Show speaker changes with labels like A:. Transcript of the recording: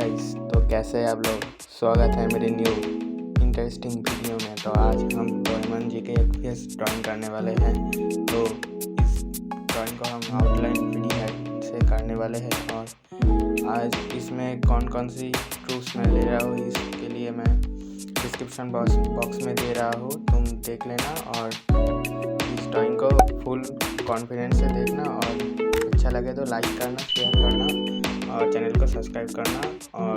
A: Guys, तो कैसे हैं आप लोग। स्वागत है मेरे न्यू इंटरेस्टिंग वीडियो में। तो आज हम डोरेमोन जी के एक फेस ड्राइंग करने वाले हैं। तो इस ड्राइंग को हम आउटलाइन फ्री हैंड से करने वाले हैं और आज इसमें कौन कौन सी ट्रूथ्स मैं ले रहा हूँ इसके लिए मैं डिस्क्रिप्शन बॉक्स में दे रहा हूँ, तुम देख लेना और इस ड्राइंग को फुल कॉन्फिडेंस से देखना और अच्छा लगे तो लाइक करना, शेयर करना और चैनल को सब्सक्राइब करना और